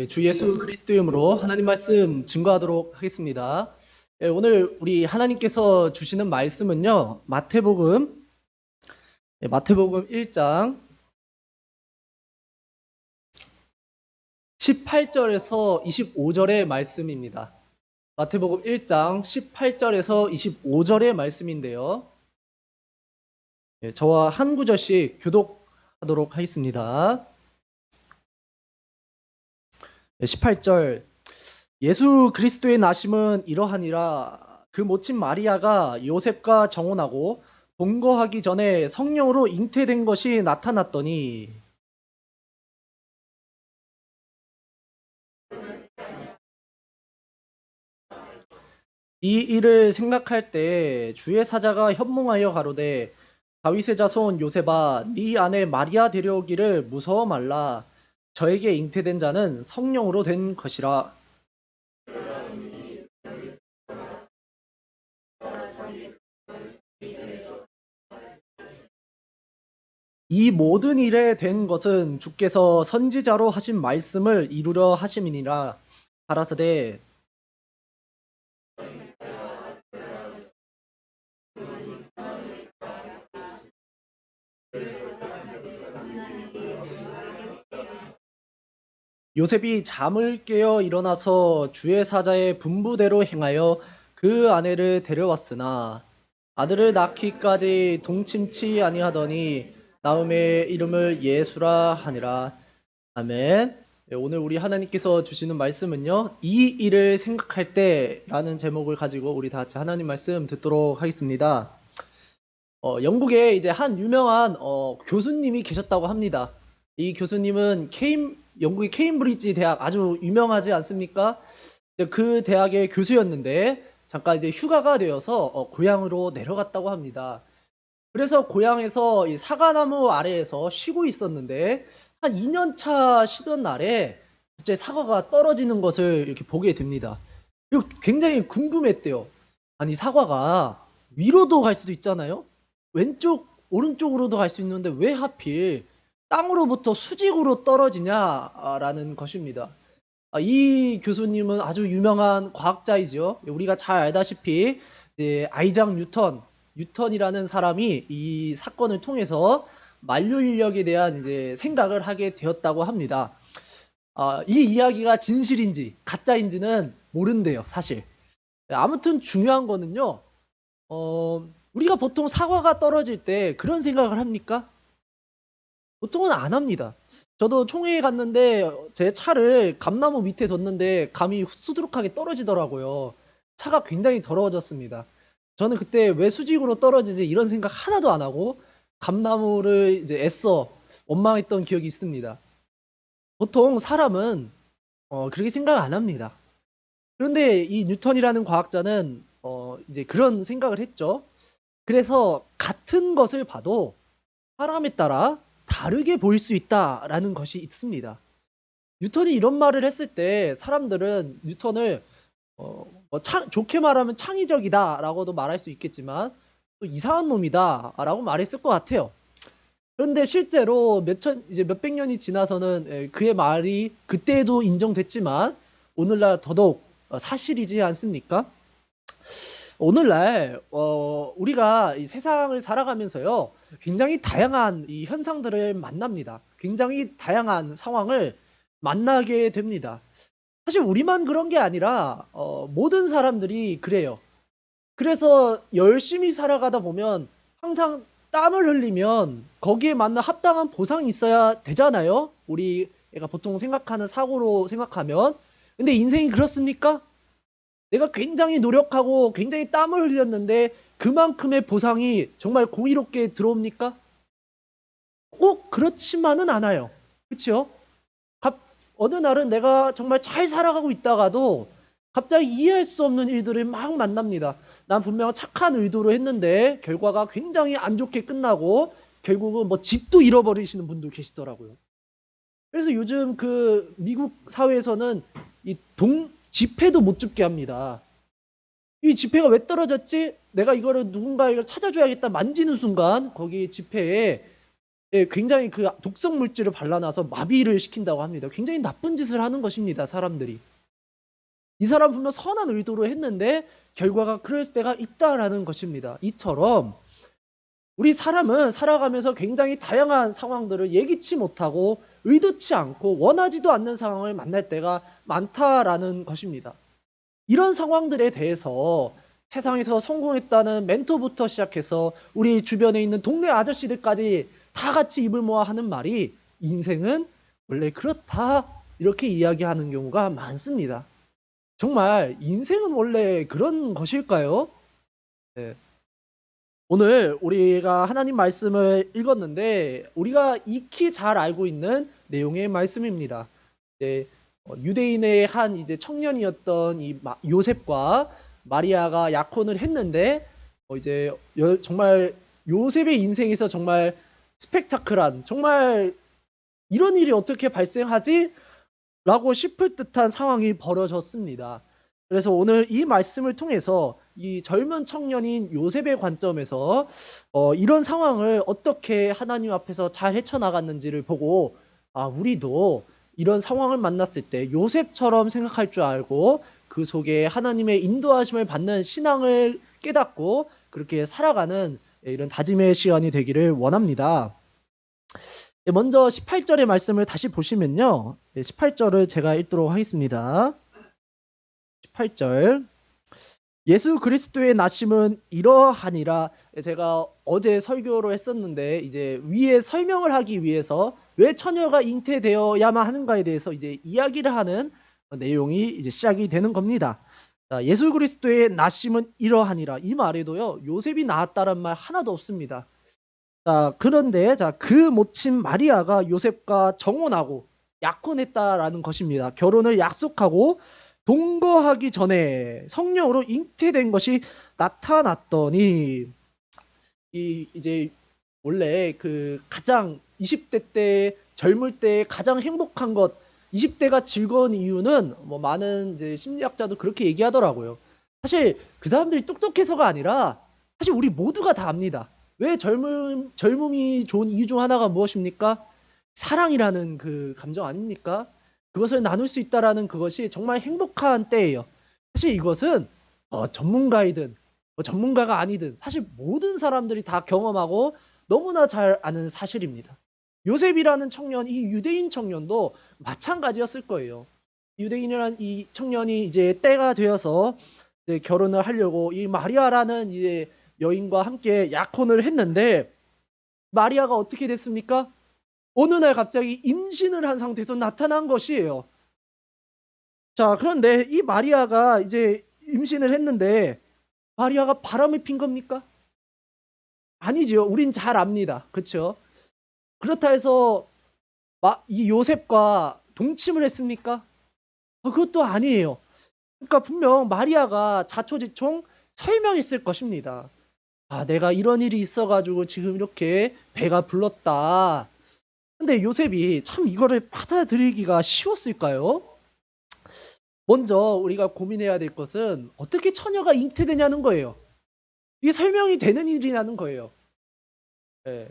주 예수 그리스도의 이름으로 하나님 말씀 증거하도록 하겠습니다. 오늘 우리 하나님께서 주시는 말씀은요, 마태복음 1장 18절에서 25절의 말씀입니다. 마태복음 1장 18절에서 25절의 말씀인데요. 저와 한 구절씩 교독하도록 하겠습니다. 18절 예수 그리스도의 나심은 이러하니라. 그 모친 마리아가 요셉과 정혼하고 동거하기 전에 성령으로 잉태된 것이 나타났더니 이 일을 생각할 때 주의 사자가 현몽하여 가로되 다윗의 자손 요셉아 네 아내 마리아 데려오기를 무서워 말라. 저에게 잉태된 자는 성령으로 된 것이라. 이 모든 일에 된 것은 주께서 선지자로 하신 말씀을 이루려 하심이니라. 가라사대 요셉이 잠을 깨어 일어나서 주의 사자의 분부대로 행하여 그 아내를 데려왔으나 아들을 낳기까지 동침치 아니하더니 나음의 이름을 예수라 하니라. 아멘. 오늘 우리 하나님께서 주시는 말씀은요, 이 일을 생각할 때라는 제목을 가지고 우리 다 같이 하나님 말씀 듣도록 하겠습니다. 영국에 이제 한 유명한 교수님이 계셨다고 합니다. 이 교수님은 영국의 케임브리지 대학 아주 유명하지 않습니까? 그 대학의 교수였는데 잠깐 이제 휴가가 되어서 고향으로 내려갔다고 합니다. 그래서 고향에서 이 사과나무 아래에서 쉬고 있었는데 한 2년 차 쉬던 날에 갑자기 사과가 떨어지는 것을 이렇게 보게 됩니다. 그리고 굉장히 궁금했대요. 아니, 사과가 위로도 갈 수도 있잖아요? 왼쪽, 오른쪽으로도 갈 수 있는데 왜 하필 땅으로부터 수직으로 떨어지냐라는 것입니다. 이 교수님은 아주 유명한 과학자이죠. 우리가 잘 알다시피 이제 아이작 뉴턴이라는 사람이 이 사건을 통해서 만류 인력에 대한 이제 생각을 하게 되었다고 합니다. 이 이야기가 진실인지 가짜인지는 모른대요, 사실. 아무튼 중요한 거는요. 우리가 보통 사과가 떨어질 때 그런 생각을 합니까? 보통은 안 합니다. 저도 총회에 갔는데 제 차를 감나무 밑에 뒀는데 감이 수두룩하게 떨어지더라고요. 차가 굉장히 더러워졌습니다. 저는 그때 왜 수직으로 떨어지지 이런 생각 하나도 안 하고 감나무를 이제 애써 원망했던 기억이 있습니다. 보통 사람은 그렇게 생각 안 합니다. 그런데 이 뉴턴이라는 과학자는 이제 그런 생각을 했죠. 그래서 같은 것을 봐도 사람에 따라 다르게 보일 수 있다라는 것이 있습니다. 뉴턴이 이런 말을 했을 때 사람들은 뉴턴을 좋게 말하면 창의적이다라고도 말할 수 있겠지만 또 이상한 놈이다라고 말했을 것 같아요. 그런데 실제로 이제 몇백 년이 지나서는 그의 말이 그때에도 인정됐지만 오늘날 더더욱 사실이지 않습니까? 오늘날 우리가 이 세상을 살아가면서요, 굉장히 다양한 이 현상들을 만납니다. 굉장히 다양한 상황을 만나게 됩니다. 사실 우리만 그런 게 아니라 모든 사람들이 그래요. 그래서 열심히 살아가다 보면 항상 땀을 흘리면 거기에 맞는 합당한 보상이 있어야 되잖아요. 우리가 보통 생각하는 사고로 생각하면. 근데 인생이 그렇습니까? 내가 굉장히 노력하고 굉장히 땀을 흘렸는데 그만큼의 보상이 정말 공의롭게 들어옵니까? 꼭 그렇지만은 않아요. 그렇죠? 어느 날은 내가 정말 잘 살아가고 있다가도 갑자기 이해할 수 없는 일들을 막 만납니다. 난 분명 착한 의도로 했는데 결과가 굉장히 안 좋게 끝나고 결국은 뭐 집도 잃어버리시는 분도 계시더라고요. 그래서 요즘 그 미국 사회에서는 집회도 못 죽게 합니다. 이 지폐가 왜 떨어졌지? 내가 이거를 누군가 이걸 찾아줘야겠다 만지는 순간 거기 지폐에 예, 굉장히 그 독성 물질을 발라놔서 마비를 시킨다고 합니다. 굉장히 나쁜 짓을 하는 것입니다, 사람들이. 이 사람 분명 선한 의도로 했는데 결과가 그럴 때가 있다라는 것입니다. 이처럼 우리 사람은 살아가면서 굉장히 다양한 상황들을 예기치 못하고 의도치 않고 원하지도 않는 상황을 만날 때가 많다라는 것입니다. 이런 상황들에 대해서 세상에서 성공했다는 멘토부터 시작해서 우리 주변에 있는 동네 아저씨들까지 다 같이 입을 모아 하는 말이 인생은 원래 그렇다 이렇게 이야기하는 경우가 많습니다. 정말 인생은 원래 그런 것일까요? 네. 오늘 우리가 하나님 말씀을 읽었는데 우리가 익히 잘 알고 있는 내용의 말씀입니다. 이제 유대인의 한 이제 청년이었던 이 요셉과 마리아가 약혼을 했는데 이제 정말 요셉의 인생에서 정말 스펙타클한 정말 이런 일이 어떻게 발생하지? 라고 싶을 듯한 상황이 벌어졌습니다. 그래서 오늘 이 말씀을 통해서 이 젊은 청년인 요셉의 관점에서 이런 상황을 어떻게 하나님 앞에서 잘 헤쳐나갔는지를 보고 우리도 이런 상황을 만났을 때 요셉처럼 생각할 줄 알고 그 속에 하나님의 인도하심을 받는 신앙을 깨닫고 그렇게 살아가는 이런 다짐의 시간이 되기를 원합니다. 먼저 18절의 말씀을 다시 보시면요. 18절을 제가 읽도록 하겠습니다. 18절. 예수 그리스도의 나심은 이러하니라. 제가 어제 설교로 했었는데 이제 위에 설명을 하기 위해서 왜 처녀가 잉태되어야만 하는가에 대해서 이제 이야기를 하는 내용이 이제 시작이 되는 겁니다. 예수 그리스도의 나심은 이러하니라. 이 말에도요. 요셉이 낳았다는 말 하나도 없습니다. 그런데 그 모친 마리아가 요셉과 정혼하고 약혼했다라는 것입니다. 결혼을 약속하고 동거하기 전에 성령으로 잉태된 것이 나타났더니 이제 원래 그 가장 20대 때 젊을 때 가장 행복한 것 20대가 즐거운 이유는 뭐 많은 이제 심리학자도 그렇게 얘기하더라고요. 사실 그 사람들이 똑똑해서가 아니라 사실 우리 모두가 다 압니다. 왜 젊음이 좋은 이유 중 하나가 무엇입니까? 사랑이라는 그 감정 아닙니까? 그것을 나눌 수 있다라는 그것이 정말 행복한 때예요. 사실 이것은 전문가이든 전문가가 아니든 사실 모든 사람들이 다 경험하고 너무나 잘 아는 사실입니다. 요셉이라는 청년, 이 유대인 청년도 마찬가지였을 거예요. 유대인이라는 이 청년이 이제 때가 되어서 이제 결혼을 하려고 이 마리아라는 이제 여인과 함께 약혼을 했는데 마리아가 어떻게 됐습니까? 어느 날 갑자기 임신을 한 상태에서 나타난 것이에요. 그런데 이 마리아가 이제 임신을 했는데 마리아가 바람을 핀 겁니까? 아니죠. 우린 잘 압니다. 그렇죠? 그렇다 해서 이 요셉과 동침을 했습니까? 그것도 아니에요. 그러니까 분명 마리아가 자초지종 설명했을 것입니다. 내가 이런 일이 있어가지고 지금 이렇게 배가 불렀다. 근데 요셉이 참 이거를 받아들이기가 쉬웠을까요? 먼저 우리가 고민해야 될 것은 어떻게 처녀가 잉태되냐는 거예요. 이게 설명이 되는 일이라는 거예요. 예.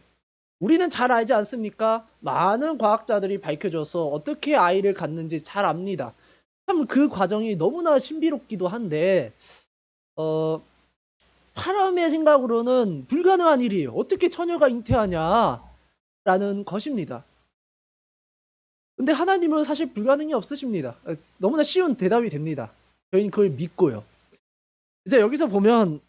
우리는 잘 알지 않습니까? 많은 과학자들이 밝혀줘서 어떻게 아이를 갖는지 잘 압니다. 참 그 과정이 너무나 신비롭기도 한데 사람의 생각으로는 불가능한 일이에요. 어떻게 처녀가 잉태하냐라는 것입니다. 근데 하나님은 사실 불가능이 없으십니다. 너무나 쉬운 대답이 됩니다. 저희는 그걸 믿고요. 이제 여기서 보면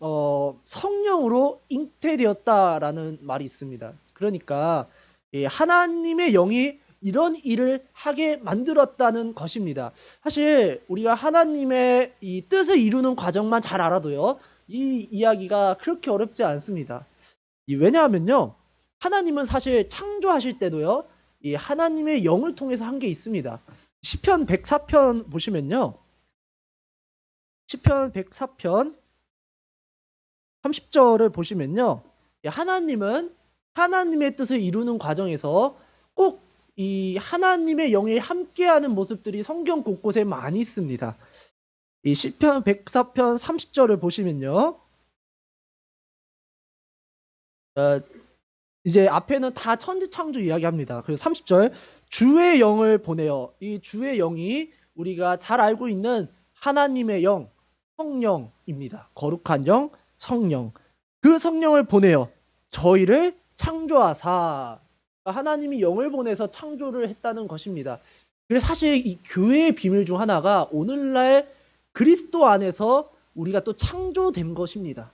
성령으로 잉태되었다라는 말이 있습니다. 그러니까 하나님의 영이 이런 일을 하게 만들었다는 것입니다. 사실 우리가 하나님의 이 뜻을 이루는 과정만 잘 알아도요. 이 이야기가 그렇게 어렵지 않습니다. 왜냐하면요. 하나님은 사실 창조하실 때도요. 이 하나님의 영을 통해서 한 게 있습니다. 시편 104편 보시면요. 시편 104편 30절을 보시면요. 하나님은 하나님의 뜻을 이루는 과정에서 꼭 이 하나님의 영이 함께하는 모습들이 성경 곳곳에 많이 있습니다. 이 시편 104편 30절을 보시면요. 이제 앞에는 다 천지창조 이야기합니다. 그래서 30절 주의 영을 보내어. 이 주의 영이 우리가 잘 알고 있는 하나님의 영, 성령입니다. 거룩한 영, 성령. 그 성령을 보내어 저희를 창조하사. 하나님이 영을 보내서 창조를 했다는 것입니다. 그래서 사실 이 교회의 비밀 중 하나가 오늘날 그리스도 안에서 우리가 또 창조된 것입니다.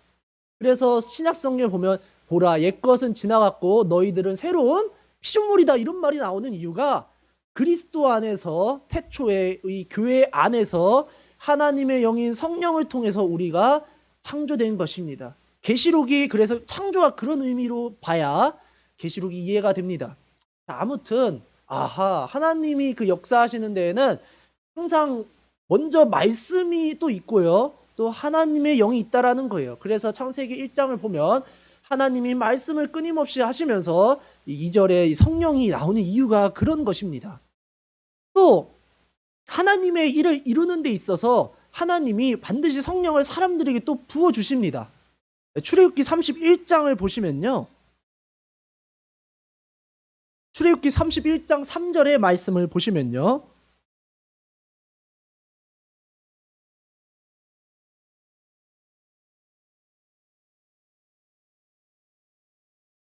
그래서 신약 성경에 보면 보라 옛것은 지나갔고 너희들은 새로운 피조물이다 이런 말이 나오는 이유가 그리스도 안에서 태초의 이 교회 안에서 하나님의 영인 성령을 통해서 우리가 창조된 것입니다. 계시록이 그래서 창조가 그런 의미로 봐야 계시록이 이해가 됩니다. 아무튼 하나님이 그 역사하시는 데에는 항상 먼저 말씀이 또 있고요. 또 하나님의 영이 있다라는 거예요. 그래서 창세기 1장을 보면 하나님이 말씀을 끊임없이 하시면서 2절에 성령이 나오는 이유가 그런 것입니다. 또 하나님의 일을 이루는 데 있어서 하나님이 반드시 성령을 사람들에게 또 부어주십니다. 출애굽기 31장을 보시면요. 출애굽기 31장 3절의 말씀을 보시면요.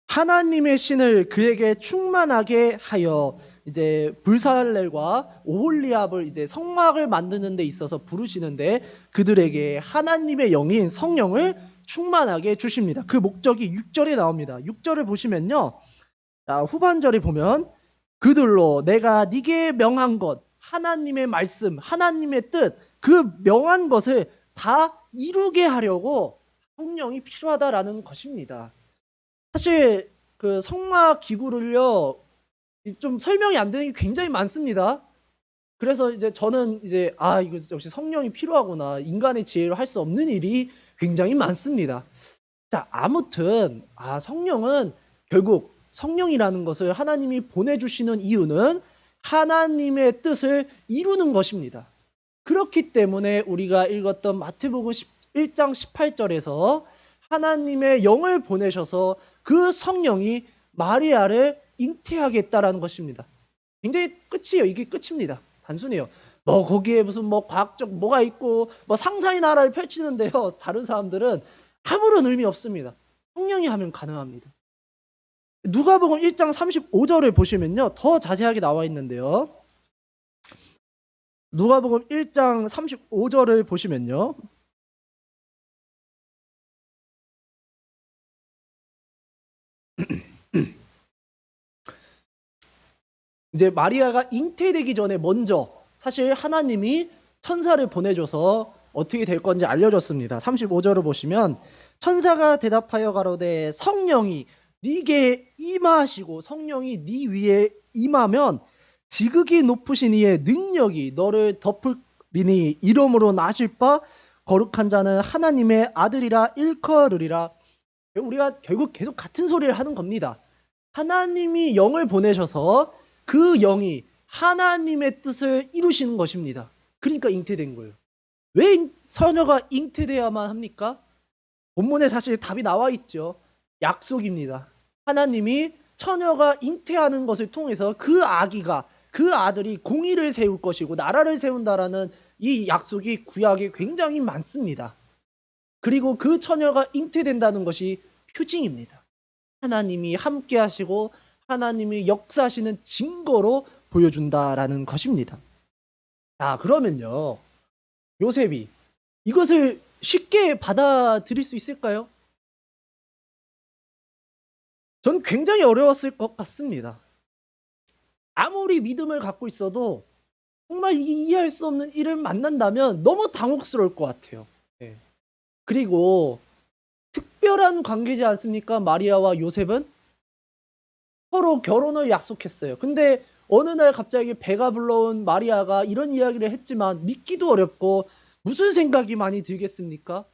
하나님의 신을 그에게 충만하게 하여 이제 불살렐과 오홀리압을 이제 성막을 만드는 데 있어서 부르시는데 그들에게 하나님의 영인 성령을 충만하게 주십니다. 그 목적이 6절에 나옵니다. 6절을 보시면요. 후반절에 보면 그들로 내가 네게 명한 것 하나님의 말씀 하나님의 뜻 그 명한 것을 다 이루게 하려고 성령이 필요하다라는 것입니다. 사실 그 성막 기구를요 좀 설명이 안 되는 게 굉장히 많습니다. 그래서 이제 저는 이제 이거 역시 성령이 필요하구나. 인간의 지혜로 할 수 없는 일이 굉장히 많습니다. 자, 아무튼 성령은 결국 성령이라는 것을 하나님이 보내주시는 이유는 하나님의 뜻을 이루는 것입니다. 그렇기 때문에 우리가 읽었던 마태복음 1장 18절에서 하나님의 영을 보내셔서 그 성령이 마리아를 잉태하겠다라는 것입니다. 굉장히 끝이에요. 이게 끝입니다. 단순해요. 거기에 무슨 과학적 뭐가 있고 상상의 나라를 펼치는데요. 다른 사람들은 아무런 의미 없습니다. 성령이 하면 가능합니다. 누가복음 1장 35절을 보시면요. 더 자세하게 나와 있는데요. 누가복음 1장 35절을 보시면요. 이제 마리아가 잉태되기 전에 먼저 사실 하나님이 천사를 보내줘서 어떻게 될 건지 알려줬습니다. 35절을 보시면 천사가 대답하여 가로되 성령이 네게 임하시고 성령이 네 위에 임하면 지극히 높으신 이의 능력이 너를 덮으리니 이름으로 나실 바 거룩한 자는 하나님의 아들이라 일컬으리라. 우리가 결국 계속 같은 소리를 하는 겁니다. 하나님이 영을 보내셔서 그 영이 하나님의 뜻을 이루시는 것입니다. 그러니까 잉태된 거예요. 왜 처녀가 잉태되어야만 합니까? 본문에 사실 답이 나와 있죠. 약속입니다. 하나님이 처녀가 잉태하는 것을 통해서 그 아들이 공의를 세울 것이고 나라를 세운다라는 이 약속이 구약에 굉장히 많습니다. 그리고 그 처녀가 잉태된다는 것이 표징입니다. 하나님이 함께 하시고 하나님이 역사하시는 증거로 보여준다라는 것입니다. 그러면요. 요셉이 이것을 쉽게 받아들일 수 있을까요? 전 굉장히 어려웠을 것 같습니다. 아무리 믿음을 갖고 있어도 정말 이해할 수 없는 일을 만난다면 너무 당혹스러울 것 같아요. 네. 그리고 특별한 관계지 않습니까? 마리아와 요셉은 서로 결혼을 약속했어요. 근데 어느 날 갑자기 배가 불러온 마리아가 이런 이야기를 했지만 믿기도 어렵고 무슨 생각이 많이 들겠습니까?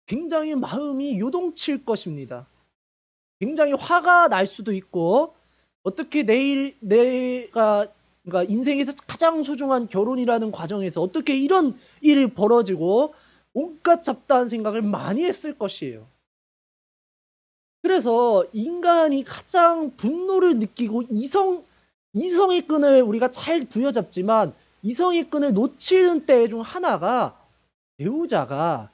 굉장히 마음이 요동칠 것입니다. 굉장히 화가 날 수도 있고 어떻게 내가 그러니까 인생에서 가장 소중한 결혼이라는 과정에서 어떻게 이런 일이 벌어지고 온갖 잡다한 생각을 많이 했을 것이에요. 그래서 인간이 가장 분노를 느끼고 이성의 끈을 우리가 잘 부여잡지만 이성의 끈을 놓치는 때 중 하나가 배우자가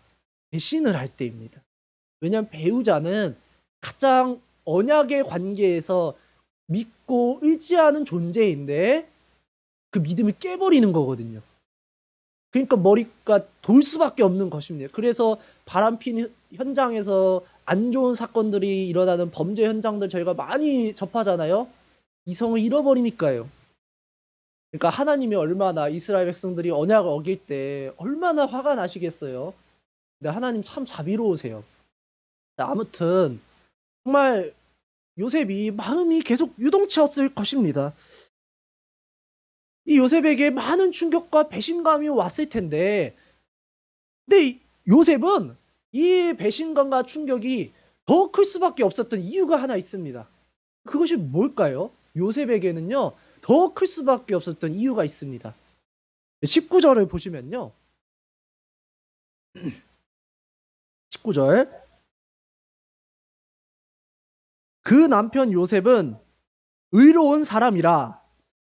배신을 할 때입니다. 왜냐하면 배우자는 가장 언약의 관계에서 믿고 의지하는 존재인데 그 믿음을 깨버리는 거거든요. 그러니까 머리가 돌 수밖에 없는 것입니다. 그래서 바람핀 현장에서 안 좋은 사건들이 일어나는 범죄 현장들 저희가 많이 접하잖아요. 이성을 잃어버리니까요. 그러니까 하나님이 얼마나 이스라엘 백성들이 언약을 어길 때 얼마나 화가 나시겠어요. 근데 하나님 참 자비로우세요. 아무튼 정말 요셉이 마음이 계속 유동치었을 것입니다. 이 요셉에게 많은 충격과 배신감이 왔을 텐데, 근데 요셉은 이 배신감과 충격이 더 클 수밖에 없었던 이유가 하나 있습니다. 그것이 뭘까요? 요셉에게는요, 더 클 수밖에 없었던 이유가 있습니다. 19절을 보시면요. 19절. 그 남편 요셉은 의로운 사람이라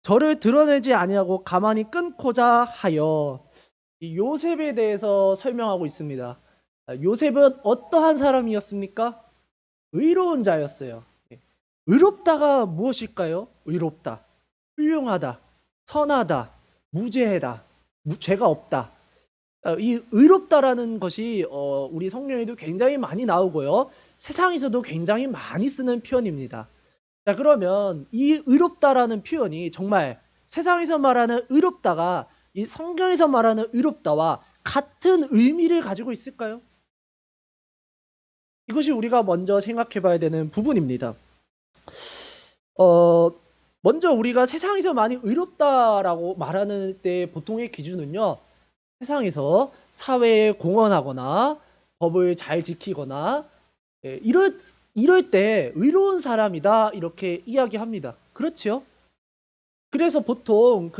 저를 드러내지 아니하고 가만히 끊고자 하여, 이 요셉에 대해서 설명하고 있습니다. 요셉은 어떠한 사람이었습니까? 의로운 자였어요. 의롭다가 무엇일까요? 의롭다, 훌륭하다, 선하다, 무죄하다, 죄가 없다. 이 의롭다라는 것이 우리 성경에도 굉장히 많이 나오고요. 세상에서도 굉장히 많이 쓰는 표현입니다. 자, 그러면 이 의롭다라는 표현이 정말 세상에서 말하는 의롭다가 이 성경에서 말하는 의롭다와 같은 의미를 가지고 있을까요? 이것이 우리가 먼저 생각해 봐야 되는 부분입니다. 어, 먼저 우리가 세상에서 많이 의롭다라고 말하는 때 보통의 기준은요, 세상에서 사회에 공헌하거나 법을 잘 지키거나, 이럴 때 의로운 사람이다 이렇게 이야기합니다. 그렇죠? 그래서 보통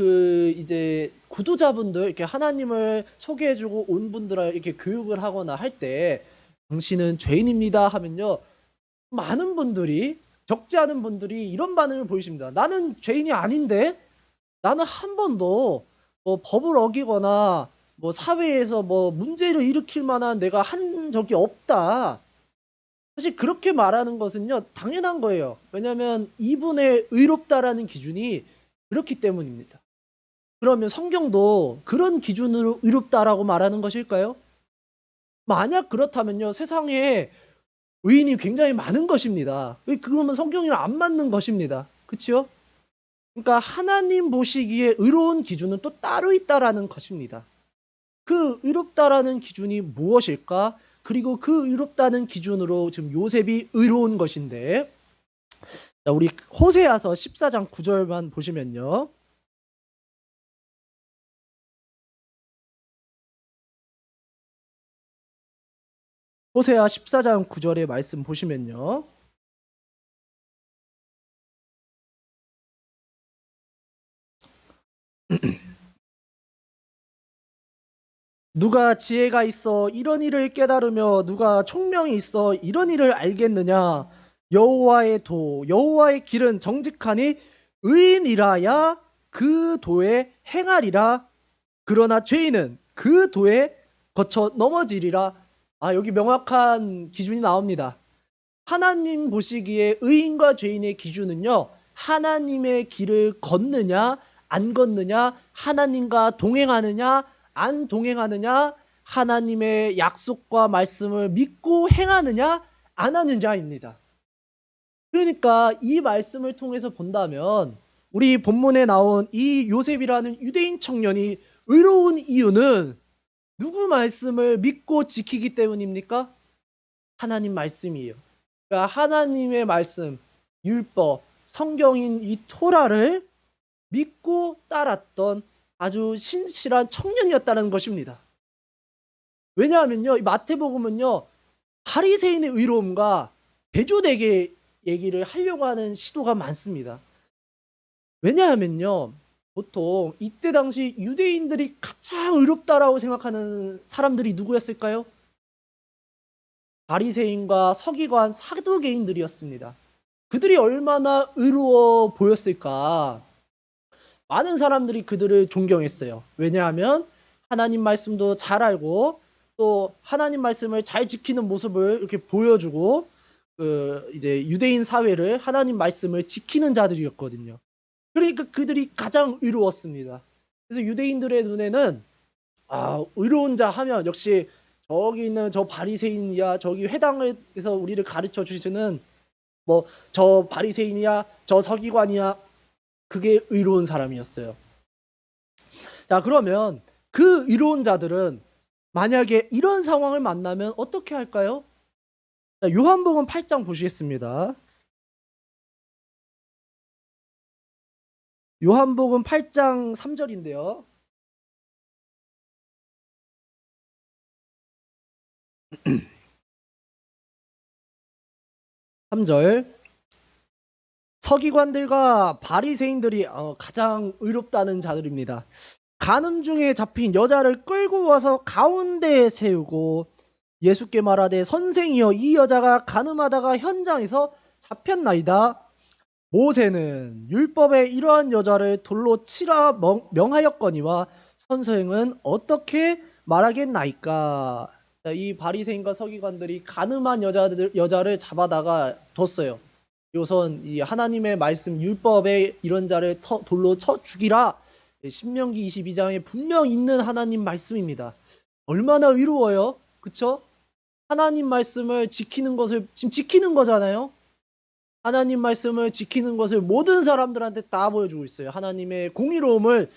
이제 구도자분들 이렇게 하나님을 소개해주고 온 분들을 이렇게 교육을 하거나 할 때 당신은 죄인입니다 하면요, 많은 분들이, 적지 않은 분들이 이런 반응을 보이십니다. 나는 죄인이 아닌데, 나는 한 번도 뭐 법을 어기거나 뭐 사회에서 뭐 문제를 일으킬 만한 내가 한 적이 없다. 사실 그렇게 말하는 것은요, 당연한 거예요. 왜냐하면 이분의 의롭다라는 기준이 그렇기 때문입니다. 그러면 성경도 그런 기준으로 의롭다라고 말하는 것일까요? 만약 그렇다면요, 세상에 의인이 굉장히 많은 것입니다. 그러면 성경이랑 안 맞는 것입니다. 그렇죠? 그러니까 하나님 보시기에 의로운 기준은 또 따로 있다라는 것입니다. 그 의롭다라는 기준이 무엇일까? 그리고 그 의롭다는 기준으로 지금 요셉이 의로운 것인데, 자, 우리 호세아서 14장 9절만 보시면요. 호세아 14장 9절의 말씀 보시면요. 누가 지혜가 있어 이런 일을 깨달으며 누가 총명이 있어 이런 일을 알겠느냐? 여호와의 여호와의 길은 정직하니 의인이라야 그 도에 행하리라. 그러나 죄인은 그 도에 거쳐 넘어지리라. 아, 여기 명확한 기준이 나옵니다. 하나님 보시기에 의인과 죄인의 기준은요, 하나님의 길을 걷느냐, 안 걷느냐, 하나님과 동행하느냐, 안 동행하느냐, 하나님의 약속과 말씀을 믿고 행하느냐, 안 하느냐입니다. 그러니까 이 말씀을 통해서 본다면 우리 본문에 나온 이 요셉이라는 유대인 청년이 의로운 이유는 누구 말씀을 믿고 지키기 때문입니까? 하나님 말씀이에요. 그러니까 하나님의 말씀, 율법, 성경인 이 토라를 믿고 따랐던 아주 신실한 청년이었다는 것입니다. 왜냐하면요, 이 마태복음은요, 바리새인의 의로움과 대조되게 얘기를 하려고 하는 시도가 많습니다. 왜냐하면요, 보통 이때 당시 유대인들이 가장 의롭다라고 생각하는 사람들이 누구였을까요? 바리새인과 서기관 사두개인들이었습니다. 그들이 얼마나 의로워 보였을까? 많은 사람들이 그들을 존경했어요. 왜냐하면 하나님 말씀도 잘 알고 또 하나님 말씀을 잘 지키는 모습을 이렇게 보여주고 이제 유대인 사회를 하나님 말씀을 지키는 자들이었거든요. 그러니까 그들이 가장 의로웠습니다. 그래서 유대인들의 눈에는 의로운 자 하면 역시 저기 있는 저 바리새인이야, 저기 회당에서 우리를 가르쳐 주시는 뭐 저 바리새인이야, 저 서기관이야, 그게 의로운 사람이었어요. 자, 그러면 그 의로운 자들은 만약에 이런 상황을 만나면 어떻게 할까요? 자, 요한복음 8장 보시겠습니다. 요한복음 8장 3절인데요. 삼절 서기관들과 바리새인들이 가장 의롭다는 자들입니다. 간음 중에 잡힌 여자를 끌고 와서 가운데에 세우고 예수께 말하되 선생이여 이 여자가 간음하다가 현장에서 잡혔나이다. 모세는 율법에 이러한 여자를 돌로 치라 명하였거니와 선생은 어떻게 말하겠나이까. 이 바리새인과 서기관들이 간음한 여자를 잡아다가 뒀어요. 우선 이 하나님의 말씀 율법에 이런 자를 돌로 쳐 죽이라. 신명기 22장에 분명 있는 하나님 말씀입니다. 얼마나 의로워요, 그쵸? 하나님 말씀을 지키는 것을 지금 지키는 거잖아요. 하나님 말씀을 지키는 것을 모든 사람들한테 다 보여주고 있어요. 하나님의 공의로움을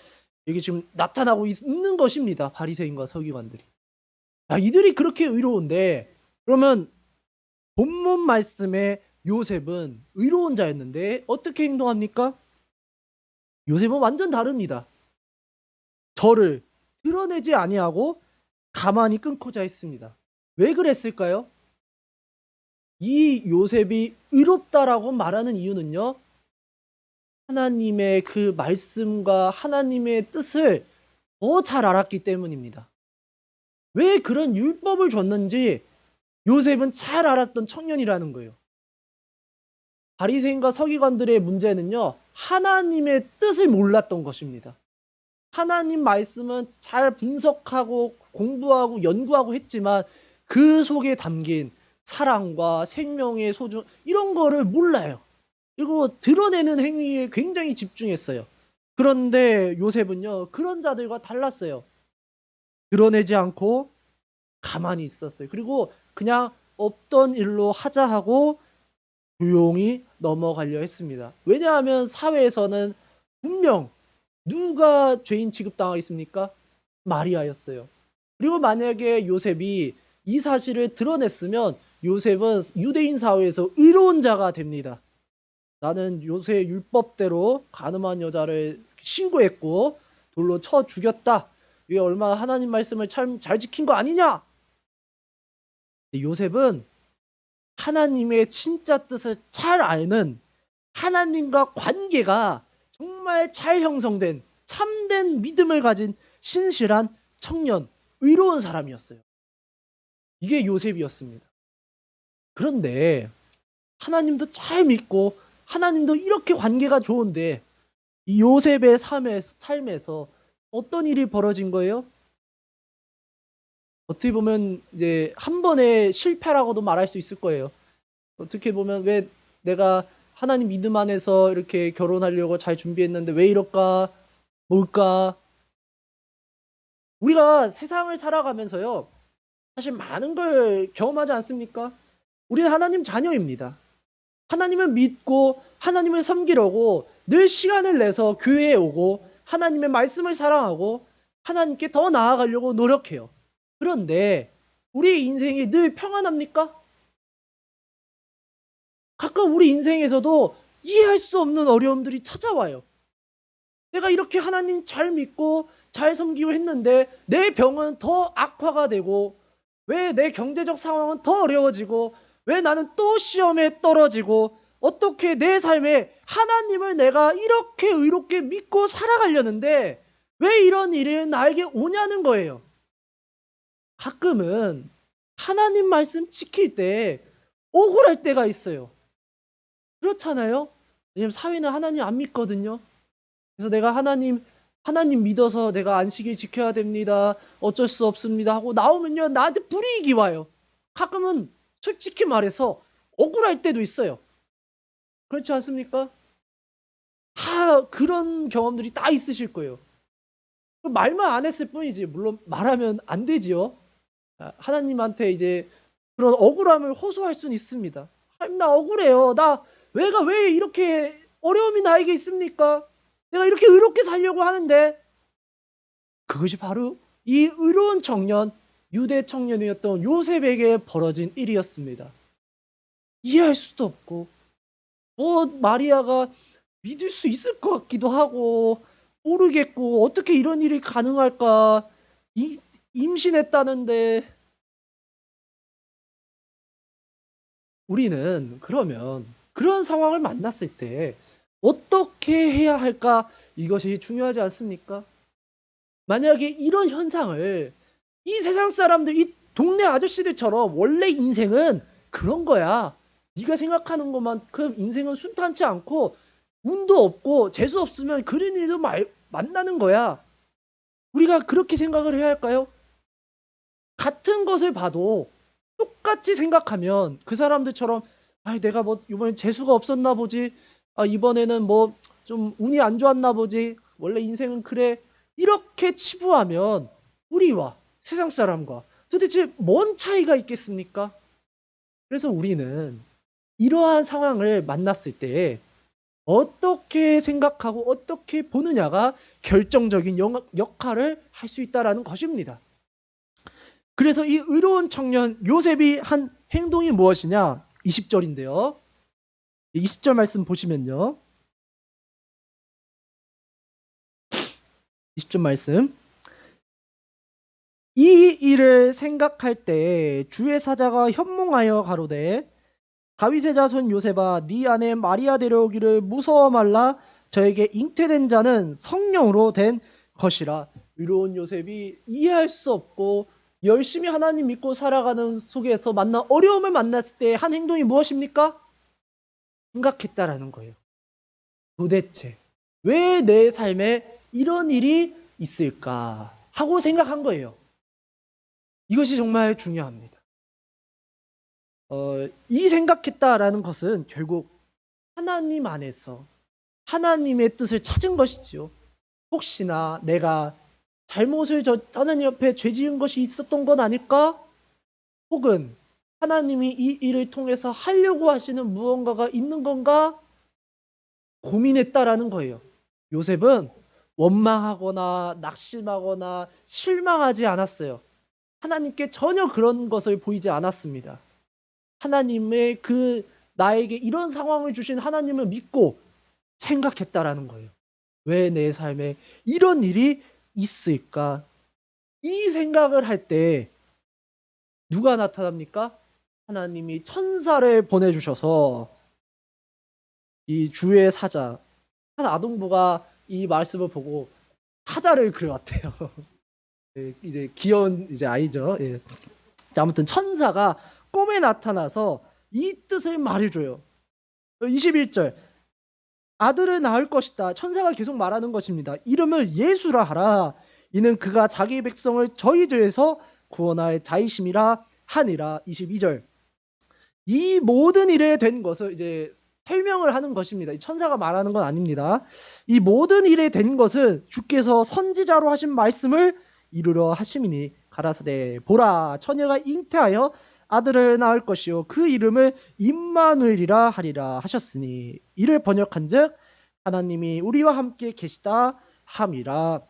이게 지금 나타나고 있는 것입니다. 바리새인과 서기관들이. 이들이 그렇게 의로운데 그러면 본문 말씀에 요셉은 의로운 자였는데 어떻게 행동합니까? 요셉은 완전 다릅니다. 저를 드러내지 아니하고 가만히 끊고자 했습니다. 왜 그랬을까요? 이 요셉이 의롭다라고 말하는 이유는요, 하나님의 그 말씀과 하나님의 뜻을 더 잘 알았기 때문입니다. 왜 그런 율법을 줬는지 요셉은 잘 알았던 청년이라는 거예요. 바리새인과 서기관들의 문제는요, 하나님의 뜻을 몰랐던 것입니다. 하나님 말씀은 잘 분석하고 공부하고 연구하고 했지만 그 속에 담긴 사랑과 생명의 소중 이런 거를 몰라요. 그리고 드러내는 행위에 굉장히 집중했어요. 그런데 요셉은요, 그런 자들과 달랐어요. 드러내지 않고 가만히 있었어요. 그리고 그냥 없던 일로 하자 하고 조용히 넘어가려 했습니다. 왜냐하면 사회에서는 분명 누가 죄인 취급당하겠습니까? 마리아였어요. 그리고 만약에 요셉이 이 사실을 드러냈으면 요셉은 유대인 사회에서 의로운 자가 됩니다. 나는 요새 율법대로 간음한 여자를 신고했고 돌로 쳐 죽였다. 이게 얼마나 하나님 말씀을 참 잘 지킨 거 아니냐? 요셉은 하나님의 진짜 뜻을 잘 아는 하나님과 관계가 정말 잘 형성된 참된 믿음을 가진 신실한 청년, 의로운 사람이었어요. 이게 요셉이었습니다. 그런데 하나님도 잘 믿고 하나님도 이렇게 관계가 좋은데 이 요셉의 삶에서 어떤 일이 벌어진 거예요? 어떻게 보면 이제 한 번의 실패라고도 말할 수 있을 거예요. 어떻게 보면 왜 내가 하나님 믿음 안에서 이렇게 결혼하려고 잘 준비했는데 왜 이럴까? 뭘까? 우리가 세상을 살아가면서요, 사실 많은 걸 경험하지 않습니까? 우리는 하나님 자녀입니다. 하나님을 믿고 하나님을 섬기려고 늘 시간을 내서 교회에 오고 하나님의 말씀을 사랑하고 하나님께 더 나아가려고 노력해요. 그런데 우리 인생이 늘 평안합니까? 가끔 우리 인생에서도 이해할 수 없는 어려움들이 찾아와요. 내가 이렇게 하나님 잘 믿고 잘 섬기고 했는데 내 병은 더 악화가 되고 왜 내 경제적 상황은 더 어려워지고 왜 나는 또 시험에 떨어지고 어떻게 내 삶에 하나님을 내가 이렇게 의롭게 믿고 살아가려는데 왜 이런 일이 나에게 오냐는 거예요. 가끔은 하나님 말씀 지킬 때 억울할 때가 있어요. 그렇잖아요? 왜냐면 사회는 하나님 안 믿거든요. 그래서 내가 하나님 믿어서 내가 안식일 지켜야 됩니다. 어쩔 수 없습니다. 하고 나오면요. 나한테 불이익이 와요. 가끔은 솔직히 말해서 억울할 때도 있어요. 그렇지 않습니까? 다 그런 경험들이 다 있으실 거예요. 말만 안 했을 뿐이지. 물론 말하면 안 되지요. 하나님한테 이제 그런 억울함을 호소할 수는 있습니다. 하나님 나 억울해요. 내가 왜 이렇게 어려움이 나에게 있습니까? 내가 이렇게 의롭게 살려고 하는데. 그것이 바로 이 의로운 청년, 유대 청년이었던 요셉에게 벌어진 일이었습니다. 이해할 수도 없고 마리아가 믿을 수 있을 것 같기도 하고 모르겠고 어떻게 이런 일이 가능할까? 임신했다는데. 우리는 그러면 그런 상황을 만났을 때 어떻게 해야 할까? 이것이 중요하지 않습니까? 만약에 이런 현상을 이 세상 사람들, 이 동네 아저씨들처럼 원래 인생은 그런 거야. 네가 생각하는 것만큼 인생은 순탄치 않고 운도 없고 재수 없으면 그런 일도 만나는 거야. 우리가 그렇게 생각을 해야 할까요? 같은 것을 봐도 똑같이 생각하면 그 사람들처럼 내가 이번엔 재수가 없었나 보지. 이번에는 좀 운이 안 좋았나 보지. 원래 인생은 그래. 이렇게 치부하면 우리와 세상 사람과 도대체 뭔 차이가 있겠습니까? 그래서 우리는 이러한 상황을 만났을 때 어떻게 생각하고 어떻게 보느냐가 결정적인 역할을 할 수 있다는 것입니다. 그래서 이 의로운 청년 요셉이 한 행동이 무엇이냐? 20절인데요. 20절 말씀 보시면요. 20절 말씀. 이 일을 생각할 때 주의 사자가 현몽하여 가로되 다윗의 자손 요셉아 네 아내 마리아 데려오기를 무서워 말라. 저에게 잉태된 자는 성령으로 된 것이라. 의로운 요셉이 이해할 수 없고 열심히 하나님 믿고 살아가는 속에서 만난 어려움을 만났을 때 한 행동이 무엇입니까? 생각했다라는 거예요. 도대체 왜 내 삶에 이런 일이 있을까 하고 생각한 거예요. 이것이 정말 중요합니다. 이 생각했다라는 것은 결국 하나님 안에서 하나님의 뜻을 찾은 것이지요. 혹시나 내가 잘못을 하나님 옆에 죄 지은 것이 있었던 건 아닐까? 혹은 하나님이 이 일을 통해서 하려고 하시는 무언가가 있는 건가? 고민했다라는 거예요. 요셉은 원망하거나 낙심하거나 실망하지 않았어요. 하나님께 전혀 그런 것을 보이지 않았습니다. 하나님의 나에게 이런 상황을 주신 하나님을 믿고 생각했다라는 거예요. 왜 내 삶에 이런 일이 있을까? 이 생각을 할 때 누가 나타납니까? 하나님이 천사를 보내주셔서 이 주의 사자, 한 아동부가 이 말씀을 보고 사자를 그려왔대요. 이제 귀여운 이제 아이죠. 예. 자, 아무튼 천사가 꿈에 나타나서 이 뜻을 말해줘요. 21절. 아들을 낳을 것이다. 천사가 계속 말하는 것입니다. 이름을 예수라 하라. 이는 그가 자기 백성을 저희 죄에서 구원할 자이심이라 하니라. 22절. 이 모든 일에 된 것을 이제 설명을 하는 것입니다. 천사가 말하는 건 아닙니다. 이 모든 일에 된 것은 주께서 선지자로 하신 말씀을 이루려 하심이니 가라사대 보라 처녀가 잉태하여 아들을 낳을 것이요 그 이름을 임마누엘이라 하리라 하셨으니 이를 번역한즉 하나님이 우리와 함께 계시다 함이라.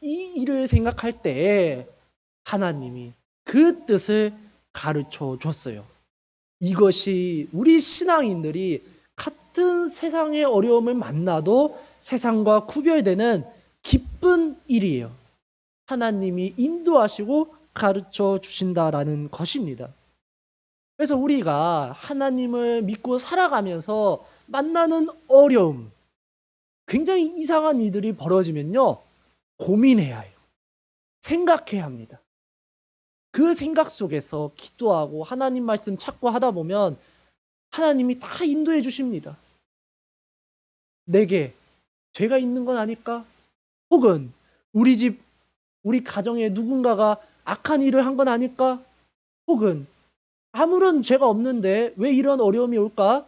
이 일을 생각할 때 하나님이 그 뜻을 가르쳐 줬어요. 이것이 우리 신앙인들이 같은 세상의 어려움을 만나도 세상과 구별되는 기쁜 일이에요. 하나님이 인도하시고 가르쳐 주신다라는 것입니다. 그래서 우리가 하나님을 믿고 살아가면서 만나는 어려움, 굉장히 이상한 일들이 벌어지면요, 고민해야 해요. 생각해야 합니다. 그 생각 속에서 기도하고 하나님 말씀 찾고 하다 보면 하나님이 다 인도해 주십니다. 내게 죄가 있는 건 아닐까? 혹은 우리 집, 우리 가정에 누군가가 악한 일을 한 건 아닐까? 혹은 아무런 죄가 없는데 왜 이런 어려움이 올까?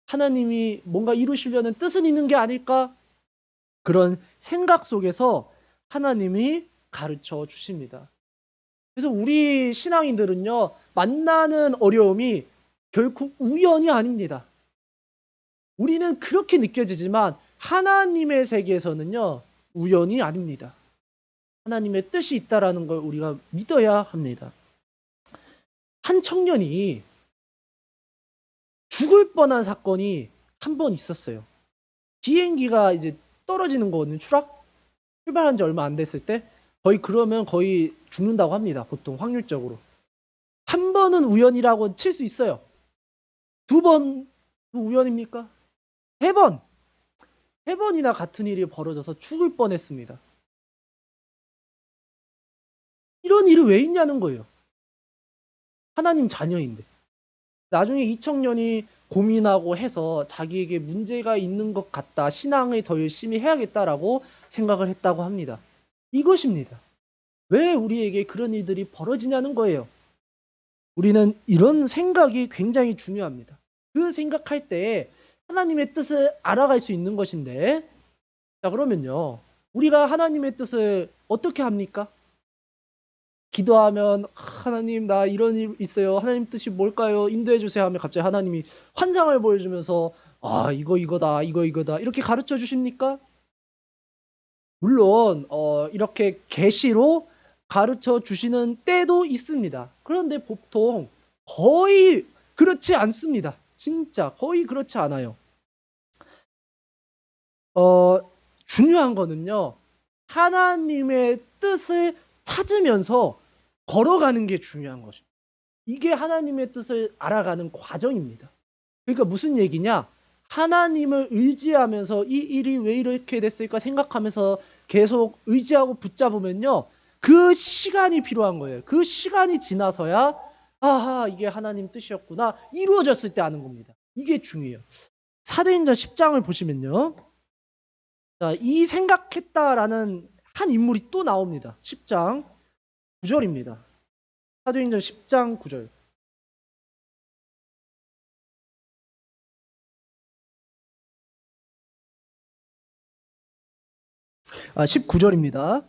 하나님이 뭔가 이루시려는 뜻은 있는 게 아닐까? 그런 생각 속에서 하나님이 가르쳐 주십니다. 그래서 우리 신앙인들은요, 만나는 어려움이 결코 우연이 아닙니다. 우리는 그렇게 느껴지지만 하나님의 세계에서는요, 우연이 아닙니다. 하나님의 뜻이 있다라는 걸 우리가 믿어야 합니다. 한 청년이 죽을 뻔한 사건이 한 번 있었어요. 비행기가 이제 떨어지는 거거든요. 출발한 지 얼마 안 됐을 때 그러면 거의 죽는다고 합니다. 보통 확률적으로. 한 번은 우연이라고 칠 수 있어요. 두 번도 우연입니까? 세 번이나 같은 일이 벌어져서 죽을 뻔했습니다. 이런 일이 왜 있냐는 거예요. 하나님 자녀인데. 나중에 이 청년이 고민하고 해서 자기에게 문제가 있는 것 같다. 신앙을 더 열심히 해야겠다라고 생각을 했다고 합니다. 이것입니다. 왜 우리에게 그런 일들이 벌어지냐는 거예요. 우리는 이런 생각이 굉장히 중요합니다. 그 생각할 때 하나님의 뜻을 알아갈 수 있는 것인데, 자, 그러면요. 우리가 하나님의 뜻을 어떻게 합니까? 기도하면 하나님 나 이런 일 있어요. 하나님 뜻이 뭘까요? 인도해 주세요 하면 갑자기 하나님이 환상을 보여주면서 이거다 이거다 이렇게 가르쳐 주십니까? 물론 이렇게 계시로 가르쳐 주시는 때도 있습니다. 그런데 보통 거의 그렇지 않습니다. 진짜 거의 그렇지 않아요. 중요한 거는요. 하나님의 뜻을 찾으면서 걸어가는 게 중요한 것입니다. 이게 하나님의 뜻을 알아가는 과정입니다. 그러니까 무슨 얘기냐? 하나님을 의지하면서 이 일이 왜 이렇게 됐을까 생각하면서 계속 의지하고 붙잡으면요. 그 시간이 필요한 거예요. 그 시간이 지나서야 아하 이게 하나님 뜻이었구나 이루어졌을 때 아는 겁니다. 이게 중요해요. 사도행전 10장을 보시면요. 자, 이 생각했다라는 한 인물이 또 나옵니다. 10장 9절입니다. 사도행전 10장 9절. 19절입니다.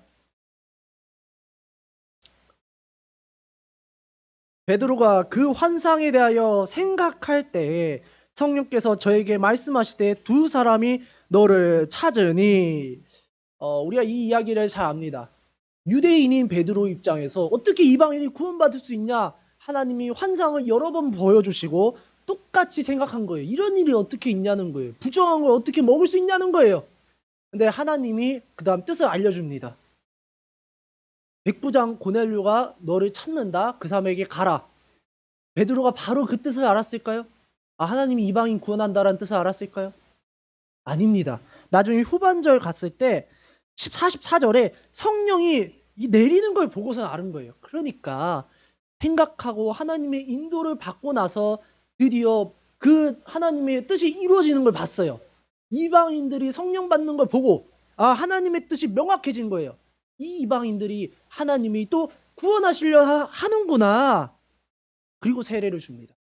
베드로가 그 환상에 대하여 생각할 때에 성령께서 저에게 말씀하시되 두 사람이 너를 찾으니 우리가 이 이야기를 잘 압니다. 유대인인 베드로 입장에서 어떻게 이방인이 구원받을 수 있냐? 하나님이 환상을 여러 번 보여주시고 똑같이 생각한 거예요. 이런 일이 어떻게 있냐는 거예요. 부정한 걸 어떻게 먹을 수 있냐는 거예요. 근데 하나님이 그 다음 뜻을 알려줍니다. 백부장 고넬료가 너를 찾는다. 그 사람에게 가라. 베드로가 바로 그 뜻을 알았을까요? 하나님이 이방인 구원한다라는 뜻을 알았을까요? 아닙니다. 나중에 후반절 갔을 때 44절에 성령이 내리는 걸 보고서 아는 거예요. 그러니까 생각하고 하나님의 인도를 받고 나서 드디어 그 하나님의 뜻이 이루어지는 걸 봤어요. 이방인들이 성령 받는 걸 보고 하나님의 뜻이 명확해진 거예요. 이 이방인들이 하나님이 또 구원하시려 하는구나. 그리고 세례를 줍니다.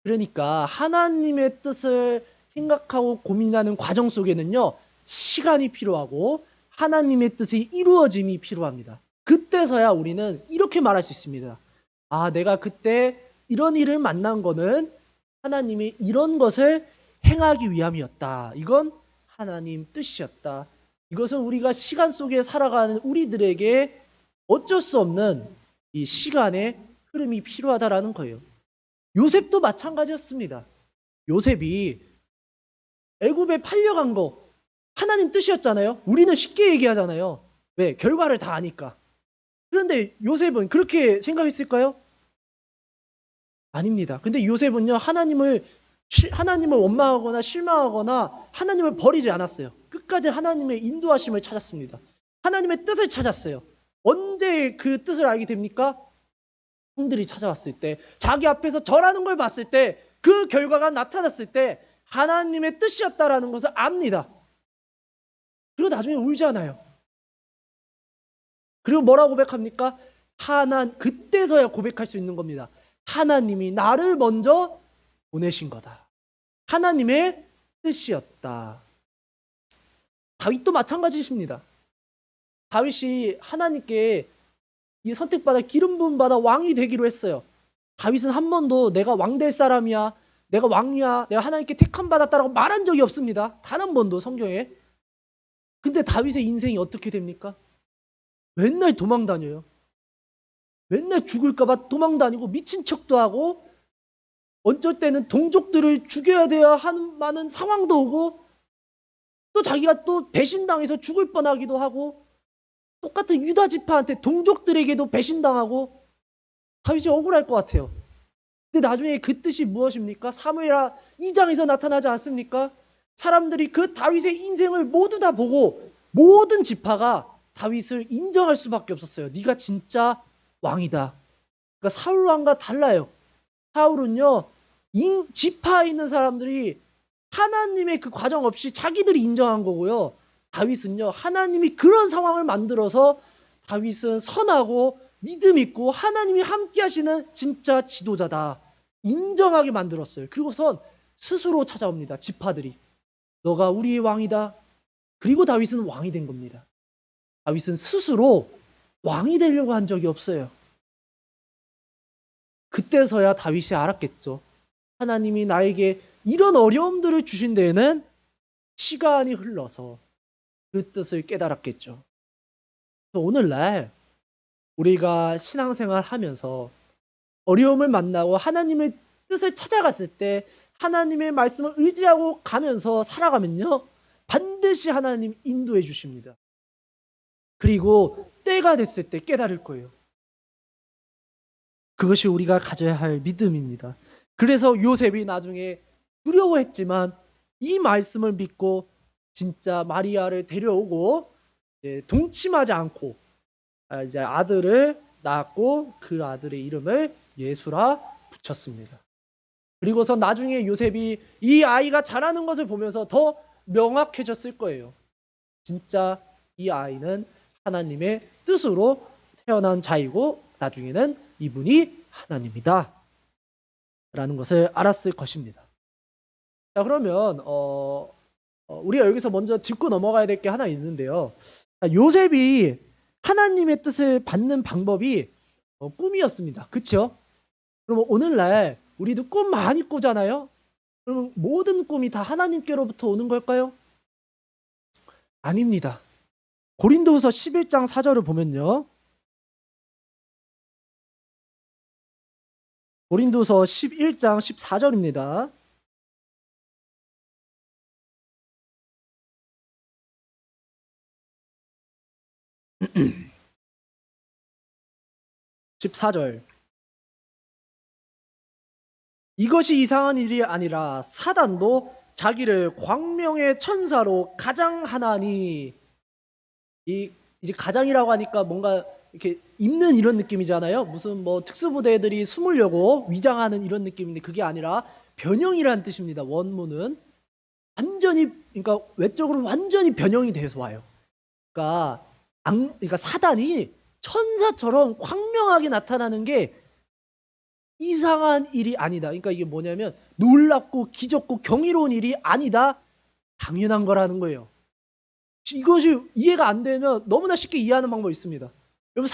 그러니까 하나님의 뜻을 생각하고 고민하는 과정 속에는요. 시간이 필요하고 하나님의 뜻의 이루어짐이 필요합니다. 그때서야 우리는 이렇게 말할 수 있습니다. 내가 그때 이런 일을 만난 거는 하나님이 이런 것을 행하기 위함이었다. 이건 하나님 뜻이었다. 이것은 우리가 시간 속에 살아가는 우리들에게 어쩔 수 없는 이 시간의 흐름이 필요하다라는 거예요. 요셉도 마찬가지였습니다. 요셉이 애굽에 팔려간 거 하나님 뜻이었잖아요. 우리는 쉽게 얘기하잖아요. 왜? 결과를 다 아니까. 그런데 요셉은 그렇게 생각했을까요? 아닙니다. 근데 요셉은요, 하나님을 원망하거나 실망하거나 하나님을 버리지 않았어요. 끝까지 하나님의 인도하심을 찾았습니다. 하나님의 뜻을 찾았어요. 언제 그 뜻을 알게 됩니까? 형들이 찾아왔을 때, 자기 앞에서 절하는 걸 봤을 때, 그 결과가 나타났을 때 하나님의 뜻이었다라는 것을 압니다. 그리고 나중에 울잖아요. 그리고 뭐라고 고백합니까? 그때서야 고백할 수 있는 겁니다. 하나님이 나를 먼저 보내신 거다. 하나님의 뜻이었다. 다윗도 마찬가지십니다. 다윗이 하나님께 이 선택받아 기름 부음 받아 왕이 되기로 했어요. 다윗은 한 번도 내가 왕 될 사람이야, 내가 왕이야, 내가 하나님께 택함 받았다라고 말한 적이 없습니다. 단 한 번도 성경에. 근데 다윗의 인생이 어떻게 됩니까? 맨날 도망 다녀요. 맨날 죽을까봐 도망 다니고 미친 척도 하고, 어쩔 때는 동족들을 죽여야 돼야 하는 상황도 오고, 또 자기가 또 배신당해서 죽을 뻔하기도 하고, 똑같은 유다 지파한테 동족들에게도 배신당하고. 다윗이 억울할 것 같아요. 근데 나중에 그 뜻이 무엇입니까? 사무엘하 2장에서 나타나지 않습니까? 사람들이 그 다윗의 인생을 모두 다 보고 모든 지파가 다윗을 인정할 수밖에 없었어요. 네가 진짜 왕이다. 그러니까 사울 왕과 달라요. 사울은요, 지파에 있는 사람들이 하나님의 그 과정 없이 자기들이 인정한 거고요. 다윗은요, 하나님이 그런 상황을 만들어서 다윗은 선하고 믿음 있고 하나님이 함께 하시는 진짜 지도자다, 인정하게 만들었어요. 그리고선 스스로 찾아옵니다. 지파들이. 너가 우리의 왕이다. 그리고 다윗은 왕이 된 겁니다. 다윗은 스스로 왕이 되려고 한 적이 없어요. 그때서야 다윗이 알았겠죠. 하나님이 나에게 이런 어려움들을 주신 데에는 시간이 흘러서 그 뜻을 깨달았겠죠. 오늘날 우리가 신앙생활 하면서 어려움을 만나고 하나님의 뜻을 찾아갔을 때 하나님의 말씀을 의지하고 가면서 살아가면요, 반드시 하나님 인도해 주십니다. 그리고 때가 됐을 때 깨달을 거예요. 그것이 우리가 가져야 할 믿음입니다. 그래서 요셉이 나중에 두려워했지만 이 말씀을 믿고 진짜 마리아를 데려오고 동침하지 않고 이제 아들을 낳았고 그 아들의 이름을 예수라 붙였습니다. 그리고서 나중에 요셉이 이 아이가 자라는 것을 보면서 더 명확해졌을 거예요. 진짜 이 아이는 하나님의 뜻으로 태어난 자이고 나중에는 이분이 하나님이다 라는 것을 알았을 것입니다. 자, 그러면 우리가 여기서 먼저 짚고 넘어가야 될 게 하나 있는데요. 요셉이 하나님의 뜻을 받는 방법이 꿈이었습니다. 그렇죠? 그럼 오늘날 우리도 꿈 많이 꾸잖아요. 그러면 모든 꿈이 다 하나님께로부터 오는 걸까요? 아닙니다. 고린도후서 11장 4절을 보면요. 고린도서 11장 14절입니다. (14절) 이것이 이상한 일이 아니라 사단도 자기를 광명의 천사로 가장하나니. 이제 가장이라고 하니까 뭔가 이렇게 입는 이런 느낌이잖아요. 무슨 뭐 특수부대들이 숨으려고 위장하는 이런 느낌인데 그게 아니라 변형이라는 뜻입니다. 원문은 완전히, 그러니까 외적으로 완전히 변형이 돼서 와요. 그러니까 사단이 천사처럼 광명하게 나타나는 게 이상한 일이 아니다. 그러니까 이게 뭐냐면 놀랍고 기적고 경이로운 일이 아니다, 당연한 거라는 거예요. 이것이 이해가 안 되면 너무나 쉽게 이해하는 방법이 있습니다. 여러분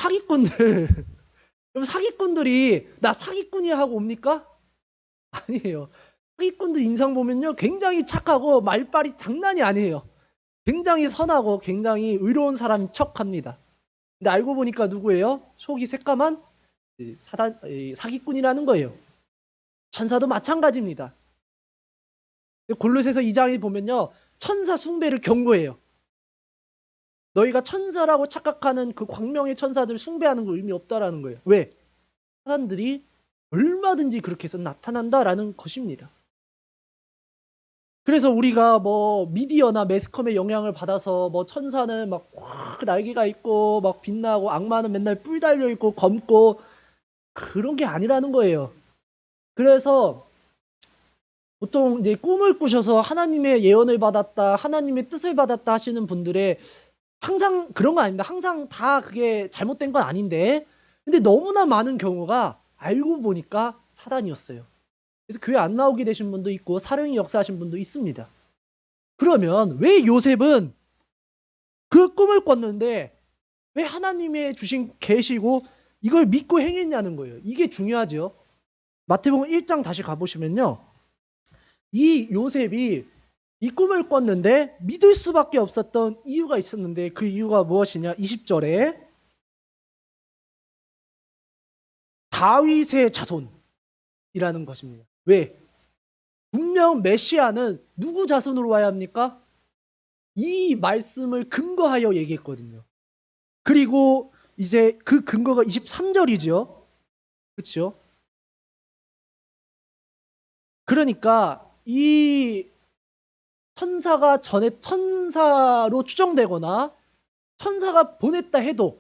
여러분 사기꾼들이 나 사기꾼이야 하고 옵니까? 아니에요. 사기꾼들 인상 보면요, 굉장히 착하고 말빨이 장난이 아니에요. 굉장히 선하고 굉장히 의로운 사람인 척합니다. 근데 알고 보니까 누구예요? 속이 새까만 사기꾼이라는 거예요. 천사도 마찬가지입니다. 골로새서 2장에 보면요, 천사 숭배를 경고해요. 너희가 천사라고 착각하는 그 광명의 천사들 숭배하는 거 의미 없다라는 거예요. 왜? 사람들이 얼마든지 그렇게 해서 나타난다라는 것입니다. 그래서 우리가 뭐 미디어나 매스컴의 영향을 받아서 뭐 천사는 막 확 날개가 있고 막 빛나고 악마는 맨날 뿔 달려 있고 검고 그런 게 아니라는 거예요. 그래서 보통 이제 꿈을 꾸셔서 하나님의 예언을 받았다, 하나님의 뜻을 받았다 하시는 분들의 항상 그런 거 아닙니다. 항상 다 그게 잘못된 건 아닌데, 근데 너무나 많은 경우가 알고 보니까 사단이었어요. 그래서 교회 안 나오게 되신 분도 있고 사령이 역사하신 분도 있습니다. 그러면 왜 요셉은 그 꿈을 꿨는데 왜 하나님의 주신 계시고 이걸 믿고 행했냐는 거예요. 이게 중요하죠. 마태복음 1장 다시 가보시면요. 이 요셉이 이 꿈을 꿨는데 믿을 수밖에 없었던 이유가 있었는데 그 이유가 무엇이냐? 20절에 다윗의 자손이라는 것입니다. 왜? 분명 메시아는 누구 자손으로 와야 합니까? 이 말씀을 근거하여 얘기했거든요. 그리고 이제 그 근거가 23절이죠. 그렇죠? 그러니까 이 천사가 전에 천사로 추정되거나 천사가 보냈다 해도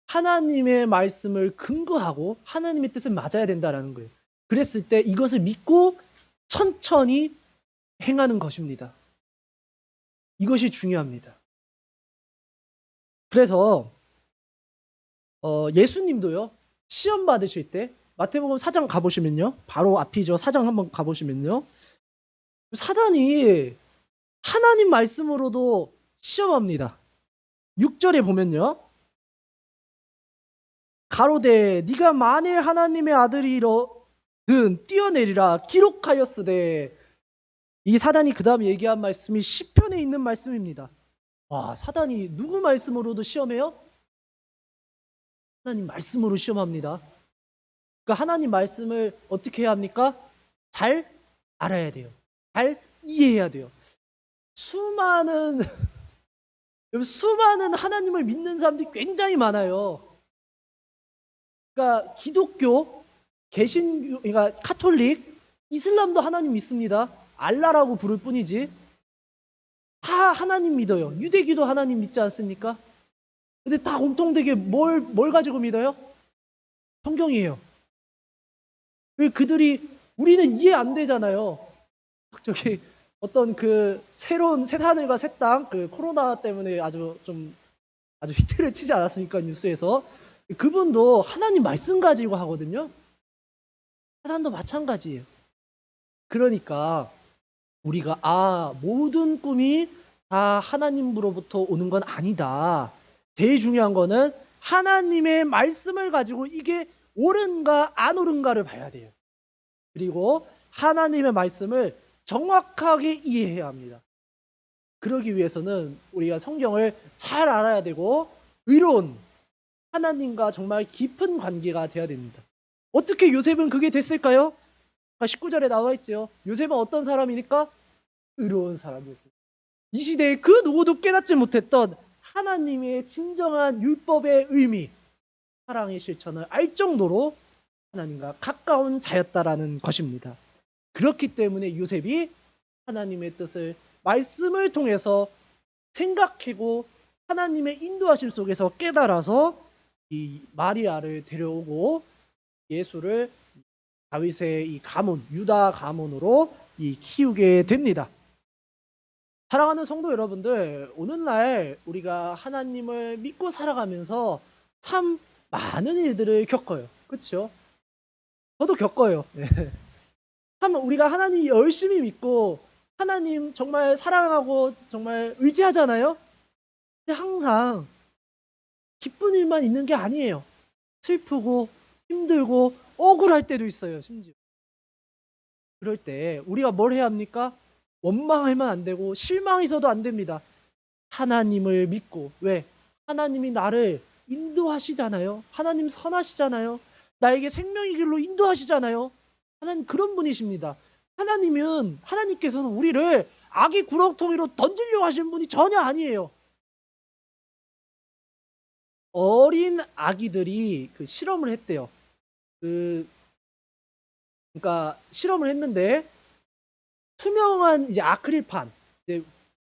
하나님의 말씀을 근거하고 하나님의 뜻을 맞아야 된다라는 거예요. 그랬을 때 이것을 믿고 천천히 행하는 것입니다. 이것이 중요합니다. 그래서 예수님도요. 시험 받으실 때 마태복음 4장 가보시면요. 바로 앞이죠. 4장 한번 가보시면요. 사단이 하나님 말씀으로도 시험합니다. 6절에 보면요. 가로되 네가 만일 하나님의 아들이로든 뛰어내리라 기록하였으되 이 사단이 그 다음에 얘기한 말씀이 시편에 있는 말씀입니다. 와, 사단이 누구 말씀으로도 시험해요? 하나님 말씀으로 시험합니다. 그러니까 하나님 말씀을 어떻게 해야 합니까? 잘 알아야 돼요. 잘 이해해야 돼요. 수많은 수많은 하나님을 믿는 사람들이 굉장히 많아요. 그러니까 기독교, 개신교, 그러니까 카톨릭, 이슬람도 하나님 믿습니다. 알라라고 부를 뿐이지. 다 하나님 믿어요. 유대교도 하나님 믿지 않습니까? 근데 다 공통되게 뭘 가지고 믿어요? 성경이에요. 왜 그들이 우리는 이해 안 되잖아요. 저기 어떤 그 새로운 새 하늘과 새 땅, 그 코로나 때문에 아주 히트를 치지 않았습니까? 뉴스에서. 그분도 하나님 말씀 가지고 하거든요. 사단도 마찬가지예요. 그러니까 우리가 모든 꿈이 다 하나님으로부터 오는 건 아니다. 제일 중요한 거는 하나님의 말씀을 가지고 이게 옳은가 안 옳은가를 봐야 돼요. 그리고 하나님의 말씀을 정확하게 이해해야 합니다. 그러기 위해서는 우리가 성경을 잘 알아야 되고 의로운 하나님과 정말 깊은 관계가 돼야 됩니다. 어떻게 요셉은 그게 됐을까요? 19절에 나와 있죠. 요셉은 어떤 사람이니까? 의로운 사람이었어요. 이 시대에 그 누구도 깨닫지 못했던 하나님의 진정한 율법의 의미, 사랑의 실천을 알 정도로 하나님과 가까운 자였다라는 것입니다. 그렇기 때문에 요셉이 하나님의 뜻을 말씀을 통해서 생각하고 하나님의 인도하심 속에서 깨달아서 이 마리아를 데려오고 예수를 다윗의 이 가문, 유다 가문으로 키우게 됩니다. 사랑하는 성도 여러분들, 오늘날 우리가 하나님을 믿고 살아가면서 참 많은 일들을 겪어요. 그렇죠? 저도 겪어요. 참 우리가 하나님 열심히 믿고 하나님 정말 사랑하고 정말 의지하잖아요. 근데 항상 기쁜 일만 있는 게 아니에요. 슬프고 힘들고 억울할 때도 있어요. 심지어. 그럴 때 우리가 뭘 해야 합니까? 원망하면 안 되고 실망해서도 안 됩니다. 하나님을 믿고. 왜? 하나님이 나를 인도하시잖아요. 하나님 선하시잖아요. 나에게 생명의 길로 인도하시잖아요. 하나님 그런 분이십니다. 하나님께서는 우리를 악의 구렁텅이로 던지려고 하시는 분이 전혀 아니에요. 어린 아기들이 그 실험을 했대요. 그러니까 실험을 했는데 투명한 이제 아크릴판, 이제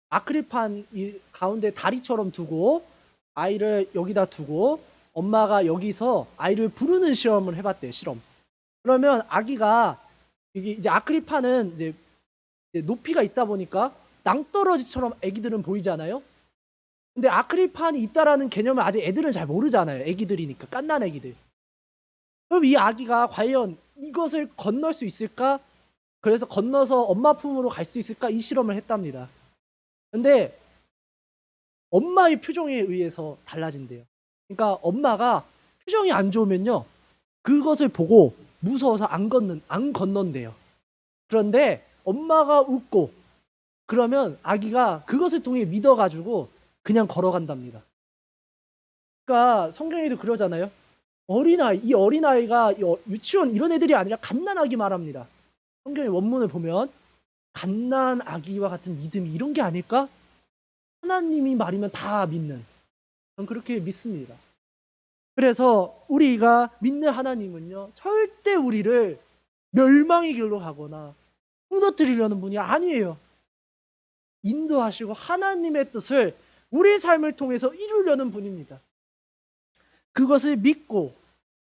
아크릴판 이 가운데 다리처럼 두고 아이를 여기다 두고 엄마가 여기서 아이를 부르는 실험을 해봤대요. 실험. 그러면 아기가 이게 이제 아크릴판은 이제 높이가 있다 보니까 낭떠러지처럼 아기들은 보이잖아요. 근데 아크릴판이 있다라는 개념을 아직 애들은 잘 모르잖아요. 아기들이니까 갓난 아기들. 그럼 이 아기가 과연 이것을 건널 수 있을까? 그래서 건너서 엄마 품으로 갈 수 있을까? 이 실험을 했답니다. 근데 엄마의 표정에 의해서 달라진대요. 그러니까 엄마가 표정이 안 좋으면요, 그것을 보고 무서워서 안 건넌대요. 그런데 엄마가 웃고 그러면 아기가 그것을 통해 믿어가지고 그냥 걸어간답니다. 그러니까 성경에도 그러잖아요. 이 어린아이가 유치원 이런 애들이 아니라 갓난아기 말합니다. 성경의 원문을 보면 갓난아기와 같은 믿음이 이런 게 아닐까? 하나님이 말이면 다 믿는. 전 그렇게 믿습니다. 그래서 우리가 믿는 하나님은요, 절대 우리를 멸망의 길로 가거나 무너뜨리려는 분이 아니에요. 인도하시고 하나님의 뜻을 우리 삶을 통해서 이루려는 분입니다. 그것을 믿고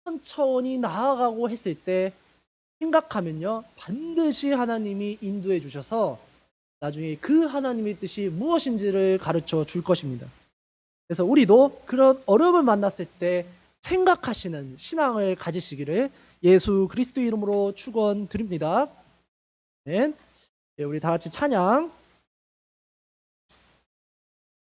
천천히 나아가고 했을 때 생각하면요, 반드시 하나님이 인도해 주셔서 나중에 그 하나님의 뜻이 무엇인지를 가르쳐 줄 것입니다. 그래서 우리도 그런 어려움을 만났을 때 생각하시는 신앙을 가지시기를 예수 그리스도 이름으로 축원드립니다. 네, 우리 다 같이 찬양